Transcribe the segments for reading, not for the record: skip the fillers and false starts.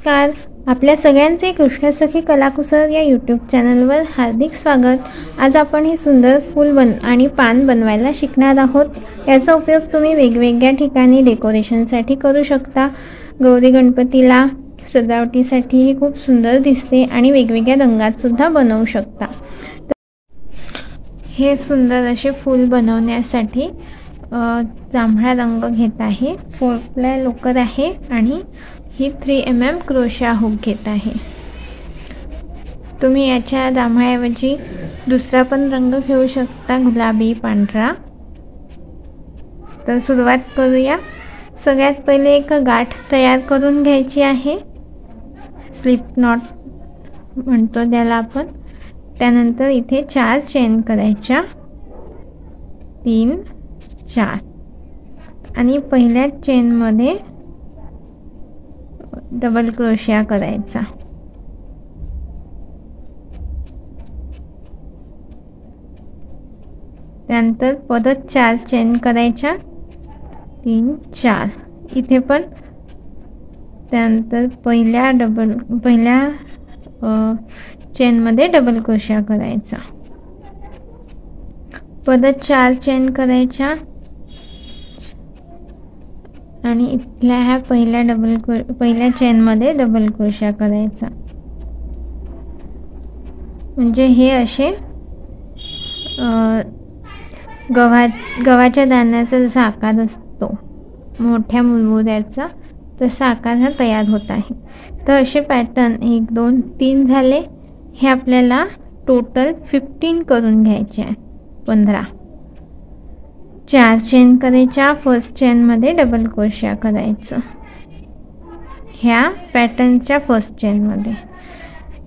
नमस्कार. आपल्या सगळ्यांचे कृष्णसखी कलाकुसर या यूट्यूब चॅनलवर हार्दिक स्वागत. आज आपण हे सुंदर फूल आणि पान बनवायला शिकणार आहोत. याचा उपयोग तुम्ही वेगवेगळ्या ठिकाणी डेकोरेशनसाठी करू शकता. गौरी गणपतीला सजावटीसाठी ही खूप सुंदर दिसते आणि वेगवेगळ्या रंगात सुद्धा बनवू शकता. हे सुंदर असे फूल बनवण्यासाठी जांभळा रंग घेत आहे, 4 प्लाय लोकर आहे आणि ही 3 mm क्रोशा हुक घेत आहे. तुम्ही याच्या जांभळ्याऐवजी दुसरा पण रंग घेऊ शकता, गुलाबी, पांढरा. तर सुरुवात करूया. सगळ्यात पहिले एक गाठ तयार करून घ्यायची आहे, स्लिप नॉट म्हणतो त्याला आपण. त्यानंतर इथे 4 चेन करायच्या, 3 4 आणि पहिल्या चेनमध्ये डबल क्रोशिया करायचा. त्यानंतर परत 4 चेन करायच्या, 3 4 इथे पण. त्यानंतर पहिल्या चेनमध्ये डबल क्रोशिया करायचा. परत 4 चेन करायच्या आणि इथल्या ह्या पहिल्या चेनमध्ये डबल क्रोशिया करायचा. म्हणजे हे असे गव्हाच्या दाण्याचा जसा आकार असतो, मोठ्या मुरमुऱ्याचा, तसा आकार हा तयार होत आहे. तर असे पॅटर्न 1 2 3 झाले. हे आपल्याला टोटल 15 करून घ्यायचे आहेत. 15. 4 चेन करायच्या, फर्स्ट चेनमध्ये डबल क्रोशिया करायचं ह्या पॅटर्नच्या फर्स्ट चेनमध्ये.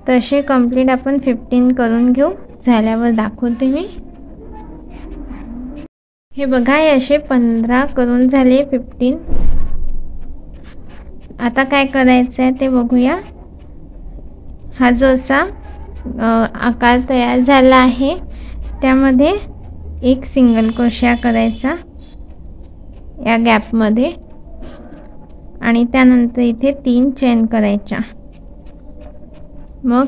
तसे कंप्लीट आपण 15 करून घेऊ. झाल्यावर दाखवते मी. हे बघा, हे असे 15 करून झाले, 15. आता काय करायचं आहे ते बघूया. हा जो असा आकार तयार झाला आहे त्यामध्ये एक सिंगल क्रोशिया करायचा या गॅपमध्ये आणि त्यानंतर इथे 3 चेन करायच्या. मग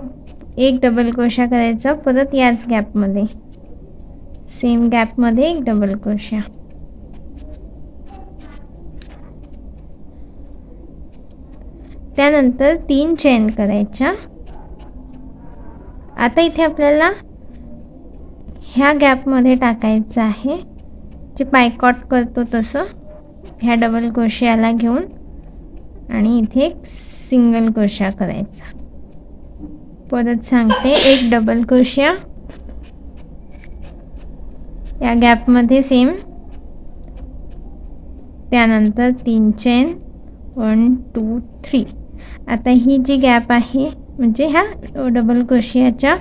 एक डबल क्रोशिया करायचा परत याच गॅपमध्ये, सेम गॅपमध्ये एक डबल क्रोशिया. त्यानंतर 3 चेन करायच्या. आता इथे आपल्याला ह्या गॅपमध्ये टाकायचं आहे, जे पायकॉट करतो तसं, ह्या डबल क्रोशियाला घेऊन आणि इथे एक सिंगल क्रोशिया करायचा. परत सांगते, एक डबल क्रोशिया या गॅपमध्ये सेम. त्यानंतर 3 चेन, 1 2 3. आता ही जी गॅप आहे म्हणजे ह्या डबल क्रोशियाच्या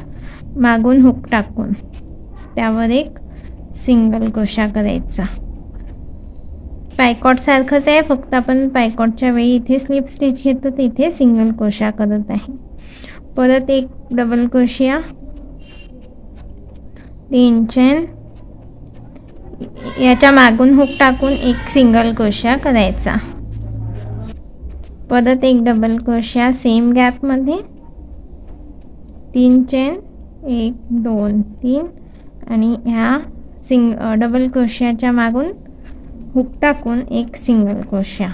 मागून हुक टाकून त्यावर एक सिंगल क्रोशिया करायचा. पायकॉट सारखंच आहे, फक्त आपण पायकॉटच्या वेळी इथे स्लिप स्टिच घेतो, तर इथे सिंगल क्रोशिया करत आहे. परत एक डबल क्रोशिया, 3 चेन, याच्या मागून हुक टाकून एक सिंगल क्रोशिया करायचा. परत एक डबल क्रोशिया सेम गॅपमध्ये, 3 चेन, 1 2 3 आणि ह्या डबल क्रोशियाच्या मागून हुक टाकून एक सिंगल क्रोशिया.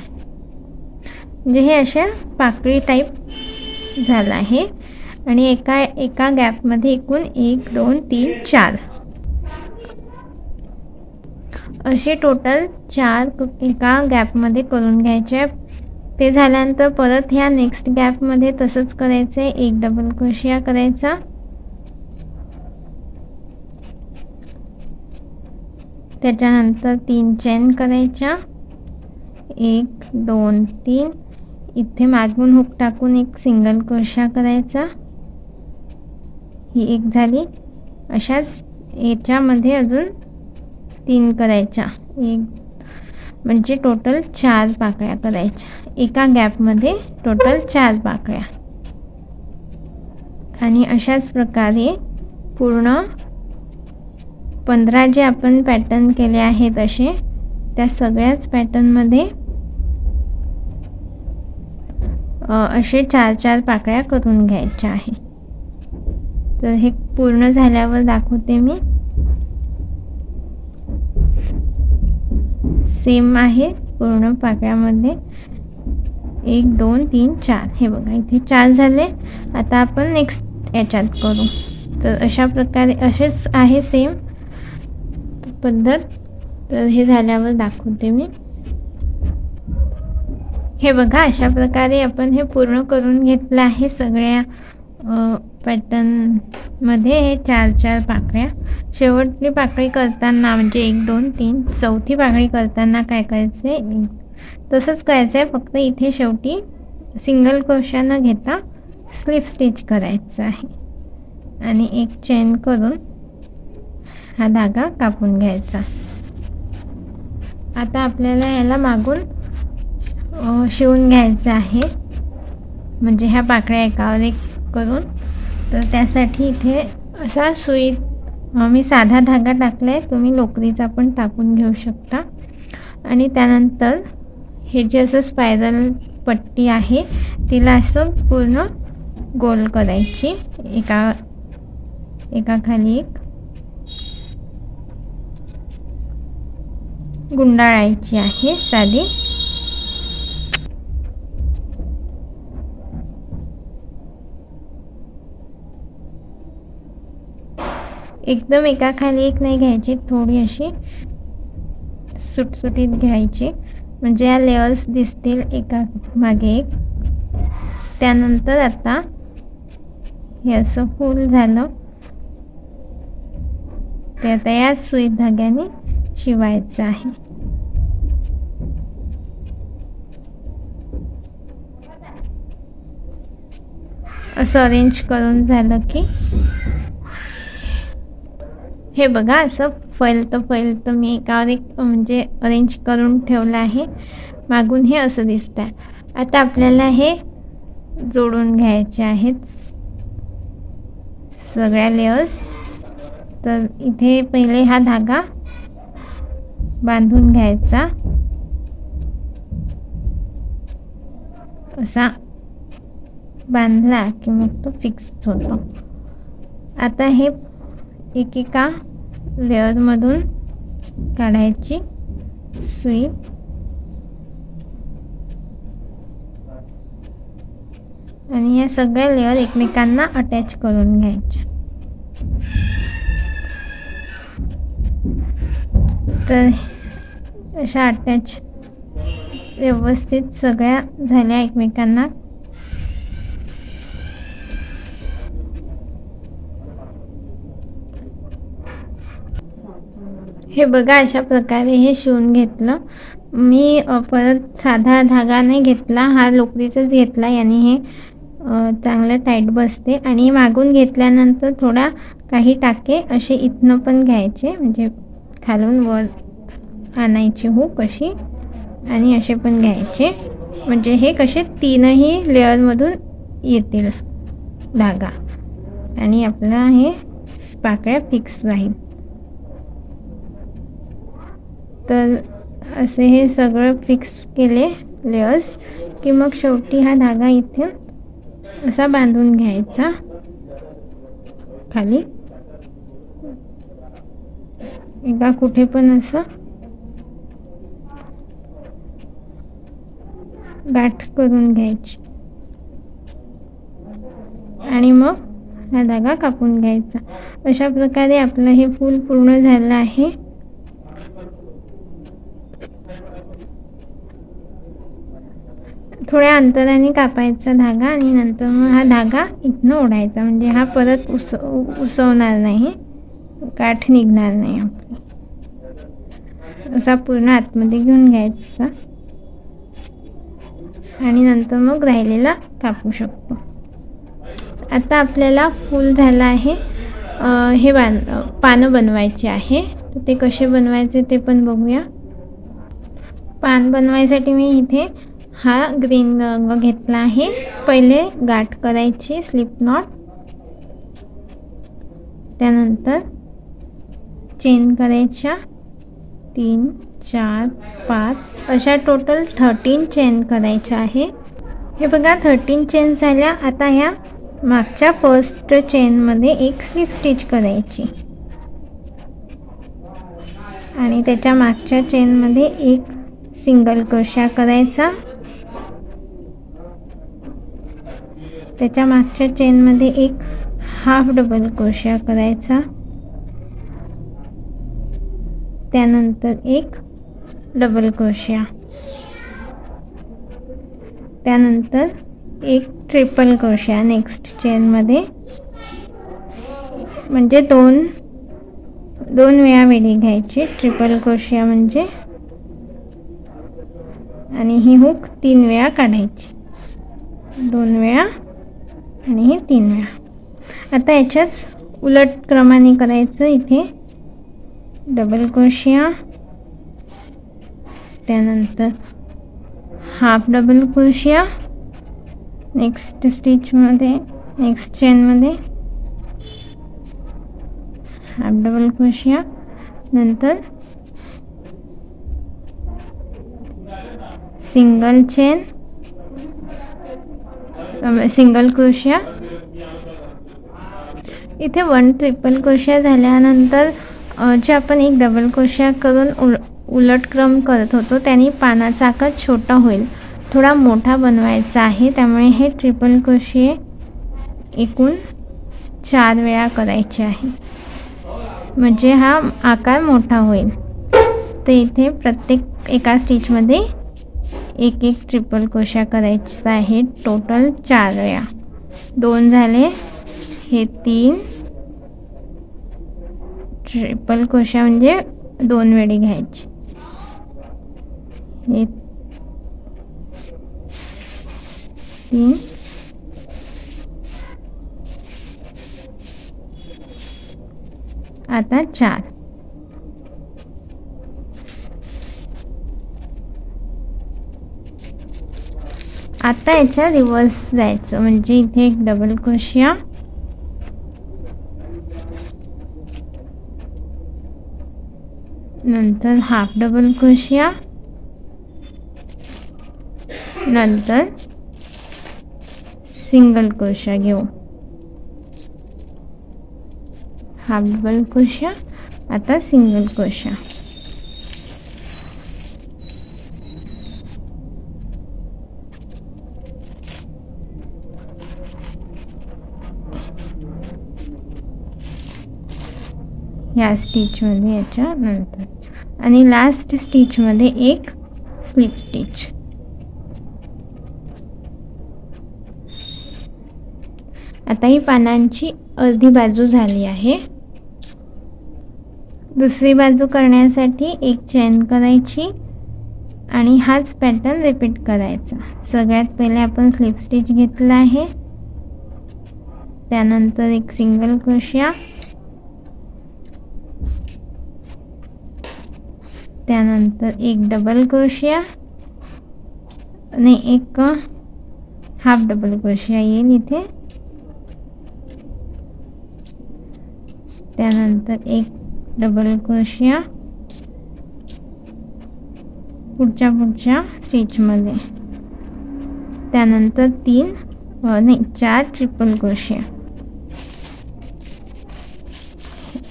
म्हणजे हे अशा पाकळी टाईप झाला आहे. आणि एका गॅपमध्ये एकूण 1 2 3 4 असे टोटल 4 एका गॅपमध्ये करून घ्यायचे. ते झाल्यानंतर परत ह्या नेक्स्ट गॅपमध्ये तसंच करायचं आहे, एक डबल क्रोशिया करायचा. त्याच्यानंतर 3 चेन करायच्या, 1 2 3. इथे मागून हुक टाकून एक सिंगल क्रोशिया करायचा. ही एक झाली. अशाच याच्यामध्ये अजून 3 करायच्या, म्हणजे टोटल 4 पाकळ्या करायच्या. एका गॅपमध्ये टोटल 4 पाकळ्या. आणि अशाच प्रकारे पूर्ण 15 जे आपण पॅटर्न केले आहेत असे, त्या सगळ्याच पॅटर्नमध्ये असे 4-4 पाकळ्या करून घ्यायच्या आहे। तर हे पूर्ण झाल्यावर दाखवते मी। सेम आहे पूर्ण पाकळ्यामध्ये 1 2 3 4 हे बघा इथे 4 झाले। आता आपण नेक्स्ट याच्यात करू। तर अशा प्रकारे असेच आहे सेम पद्धत। तर हे झाल्यावर दाखवते मी। हे बघा अशा प्रकारे आपण हे पूर्ण करून घेतलं आहे सगळ्या पॅटर्न मध्ये हे 4-4 पाकळ्या। शेवटची पाकळी करताना म्हणजे 1 2 3 चौथी पाकळी करताना काय करायचे तसंच करायचं आहे, फक्त इथे शेवटी सिंगल क्रोशा न घेता स्लिप स्टिच करायचं आहे आणि एक चेन करून हा धागा कापून घ्यायचा। आता आपल्याला याला मागून शिवून घ्यायचं आहे, म्हणजे ह्या पाकळ्या एकावर एक करून। तर त्यासाठी इथे असा सुई मी साधा धागा टाकलाय, तुम्ही लोकरीचा पण टाकून घेऊ शकता। आणि त्यानंतर हे जे असं स्पायरल पट्टी आहे तिला असं पूर्ण गोल करायची, एका खाली एक गुंडाळायची आहे साधी। एकदम एका खाली एक नाही घ्यायची, थोडी अशी सुटसुटीत घ्यायची, म्हणजे या लेयर्स दिसतील एका मागे एक। त्यानंतर आता हे असं फुल झालं ते आता या सुई धाग्याने शिवायचं आहे। असं अरेंज करून झालं की हे बघा असं फैलतं मी एकावर एक म्हणजे अरेंज करून ठेवलं आहे। मागून हे असं दिसतंय। आता आपल्याला हे जोडून घ्यायचे आहेत सगळ्या लेयर्स। तर इथे पहिले हा धागा बांधून घ्यायचा, असा बांधला की मग तो फिक्स होतो। आता हे एकेका लेयर मधून काढायची सुई आणि या सगळ्या लेयर एकमेकांना अटॅच करून घ्यायच्या। तर अशा अटॅच व्यवस्थित सगळ्या झाल्या एकमेकांना। हे बघा अशा प्रकारे हे शिवून घेतलं मी। परत साधा धागा नाही घेतला, हा लोकरीचाच घेतला, याने हे चांगलं टाईट बसते। आणि मागून घेतल्यानंतर थोडा काही टाके असे इथनं पण घ्यायचे, म्हणजे खालून वर आणायची हुक अशी, आणि असे पण घ्यायचे, म्हणजे हे कसे तीनही लेअरमधून येतील धागा आणि आपला हे पाकळ्या फिक्स राहील। तर असे हे सगळं फिक्स केले लेयर्स की मग शेवटी हा धागा इथे असा बांधून घ्यायचा खाली, एका कुठे पण असं गाठ करून घ्यायची आणि मग हा धागा कापून घ्यायचा। अशा प्रकारे आपलं हे फूल पूर्ण झालं आहे। थोड्या अंतराने कापायचा धागा आणि नंतर मग हा धागा इथनं ओढायचा, म्हणजे हा परत उसवणार नाही, गाठ निघणार नाही आपली। असा पूर्ण आतमध्ये घेऊन घ्यायचा आणि नंतर मग राहिलेला कापू शकतो। आता आपल्याला फूल झालं आहे। हे पानं बनवायचे आहे, तर ते कसे बनवायचे ते पण बघूया। पान बनवायसाठी मी इथे हा ग्रीन रंग घेतला आहे। पहिले गाठ करायची स्लिप नॉट, त्यानंतर चेन करायच्या 3 4 5 अशा टोटल 13 चेन करायच्या आहे। हे बघा 13 चेन झाल्या. आता ह्या मागच्या फर्स्ट चेनमध्ये एक स्लिप स्टिच करायची आणि त्याच्या मागच्या चेनमध्ये एक सिंगल क्रोशा करायचा. त्याच्या मागच्या चेनमध्ये एक हाफ डबल क्रोशा करायचा. त्यानंतर एक डबल क्रोशा, त्यानंतर एक ट्रिपल क्रोशा नेक्स्ट चेनमध्ये, म्हणजे दोन वेळा वेढी घ्यायची. ट्रिपल क्रोशा म्हणजे, आणि ही हुक 3 वेळा काढायची. 2 वेळा आणि ही 3 वेळा. आता याच्याच उलट क्रमाने करायचं. इथे डबल क्रोशा, त्यानंतर हाफ डबल क्रोशा नेक्स्ट स्टिचमध्ये, नेक्स्ट चेनमध्ये हाफ डबल क्रोशा, नंतर सिंगल चेन, सिंगल क्रोशा. इथे 1 ट्रिपल क्रोशा झाल्यानंतर जे आपण एक डबल क्रोशा करून उलट क्रम करत होतो त्याने पानाचा आकार छोटा होईल, थोडा मोठा बनवायचा आहे. त्यामुळे हे ट्रिपल क्रोशे एकूण 4 वेळा करायचे आहे, म्हणजे हा आकार मोठा होईल. तर इथे प्रत्येक एका स्टिचमध्ये एक ट्रिपल क्रोशा करायचा आहे. टोटल 4 वेळा. 2 झाले, हे 3 ट्रिपल क्रोशा म्हणजे 2 वेळी घ्यायची. हे 3, आता 4. आता याच्या रिवर्स जायचं, म्हणजे इथे एक डबल क्रोशा, नंतर हाफ डबल क्रोशा, नंतर सिंगल क्रोशा घेऊ. हाफ डबल क्रोशा, आता सिंगल क्रोशा. या स्टिचमध्ये याच्या नंतर, आणि लास्ट स्टिचमध्ये एक स्लिप स्टिच. आता ही पानांची अर्धी बाजू झाली आहे. दुसरी बाजू करण्यासाठी एक चेन करायची आणि हाच पॅटर्न रिपीट करायचा. सगळ्यात पहिले आपण स्लिप स्टिच घेतला आहे, त्यानंतर एक सिंगल क्रोशा, त्यानंतर एक डबल क्रोशा आणि एक हाफ डबल क्रोशा येईल इथे, त्यानंतर एक डबल क्रोशा पुढच्या स्टिचमध्ये, त्यानंतर 4 ट्रिपल क्रोशा,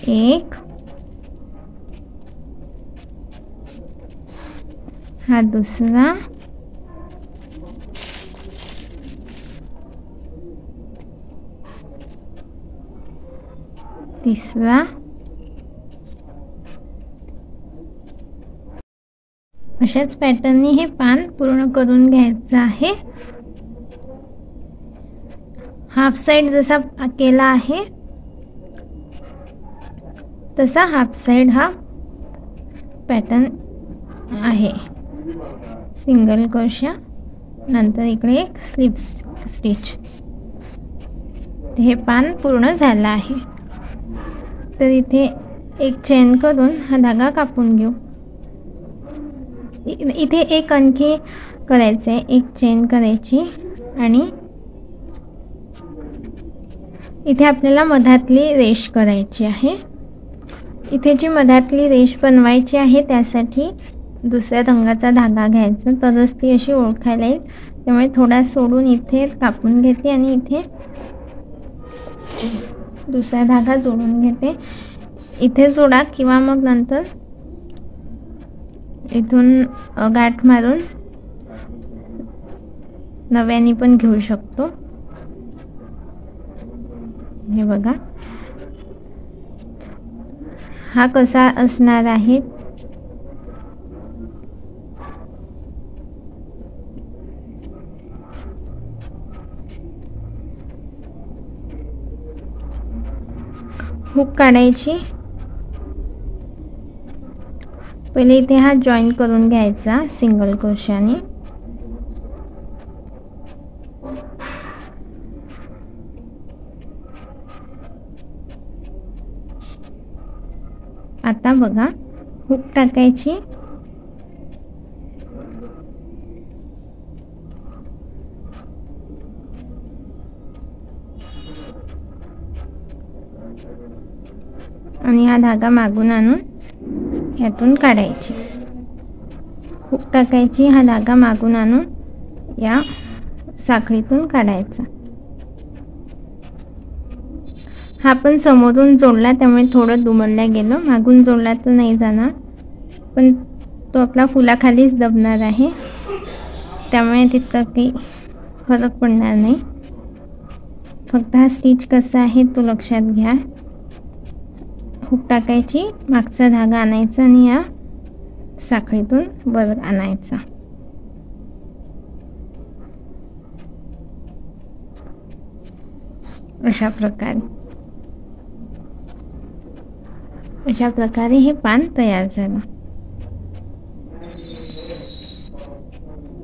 एक, हा दुसरा, तिसरा, अशाच पॅटर्नने हे पान पूर्ण करून घ्यायचं आहे. हाफ साइड जसा केला आहे तसा हाफ साइड हा पॅटर्न आहे. सिंगल क्रोशा, नंतर इकडे एक स्लिप स्टिच. हे पान पूर्ण झालं आहे. तर इथे एक चेन करून हा धागा कापून घेऊ. इथे एक आणखी करायचं आहे, एक चेन करायची आणि इथे आपल्याला मधातली रेष करायची आहे. इथे जी मधातली रेष बनवायची आहे त्यासाठी दुसऱ्या रंगाचा धागा घ्यायचा, तरच ती अशी ओळखायला येईल. त्यामुळे थोडा सोडून इथे कापून घेते आणि इथे दुसरा धागा जोडून घेते। इथे जोडा किंवा मग नंतर इथून गाठ मारून नव्याने पण घेऊ शकतो। हे बघा हा कसा असणार आहे, हुक काढायची। पहिले इथे हा जॉईन करून घ्यायचा सिंगल क्रोशाने। आता बघा हुक टाकायची, आणि हा धागा मागून आणून यातून काढायची। हुक टाकायची, हा धागा मागून आणून या साखळीतून काढायचा। हा पण समोरून जोडला त्यामुळे थोडं दुमडल्या गेलं, मागून जोडला तर नाही जाणार, पण तो आपला फुलाखालीच दबणार आहे, त्यामुळे तिथं काही फरक पडणार नाही। फक्त हा स्टिच कसा आहे तो लक्षात घ्या। हुक टाकायची, मागचा धागा आणायचा आणि या साखळीतून वर आणायचा। अशा प्रकारे हे पान तयार झालं।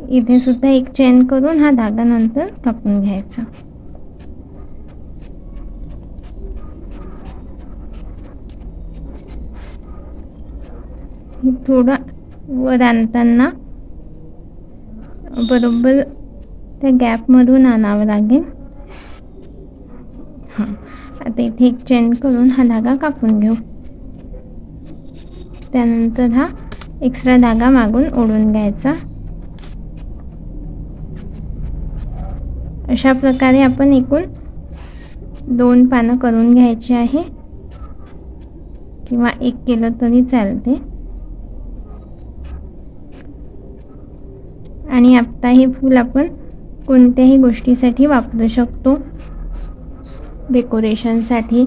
इथे सुद्धा एक चेन करून हा धागा नंतर कापून घ्यायचा। थोडा वर आणताना बरोबर त्या गॅप मधून आणावं लागेल। आता इथे एक चेन करून हा धागा कापून घेऊ। त्यानंतर हा एक्स्ट्रा धागा मागून ओढून घ्यायचा। अशा प्रकारे आपण एकूण 2 पानं करून घ्यायची आहे, किंवा एक केलं तरी चालते। आणि आता हे फूल आपण कोणत्याही गोष्टीसाठी वापरू शकतो, डेकोरेशनसाठी।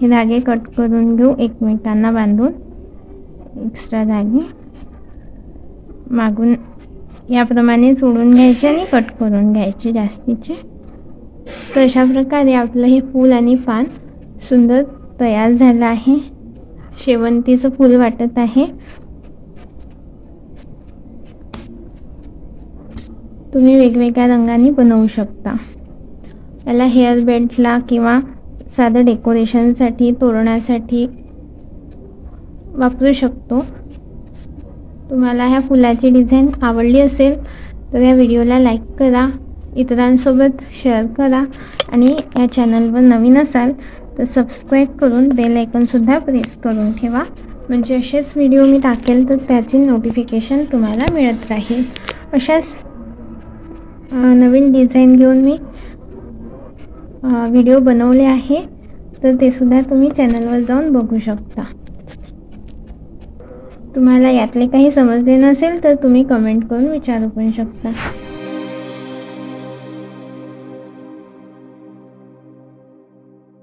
हे धागे कट करून घेऊ एकमेकांना बांधून, एक्स्ट्रा धागे मागून याप्रमाणे सोडून घ्यायचे आणि कट करून घ्यायचे जास्तीचे। तर अशा प्रकारे आपलं हे फूल आणि पान सुंदर तयार झालं आहे। शेवंतीचं फूल वाटत आहे। तुम्ही वेगवेगळ्या रंगांनी बनवू शकता। याला हेअर बेल्टला किंवा साधं डेकोरेशनसाठी, तोरणासाठी वापरू शकतो। तुम्हाला ह्या फुलाची डिझाईन आवडली असेल तर या व्हिडिओला लाईक करा, इतरांसोबत शेअर करा, आणि या चॅनलवर नवीन असाल तर सबस्क्राईब करून बेल आयकॉनसुद्धा प्रेस करून ठेवा, म्हणजे असेच व्हिडिओ मी टाकेल तर त्याची नोटिफिकेशन तुम्हाला मिळत राहील। अशाच नवीन डिझाईन घेऊन मी व्हिडिओ बनवले आहे, तर ते सुद्धा तुम्ही चॅनलवर जाऊन बघू शकता। तुम्हाला यातले काही समजले नसेल तर तुम्ही कमेंट करून विचारू पण शकता।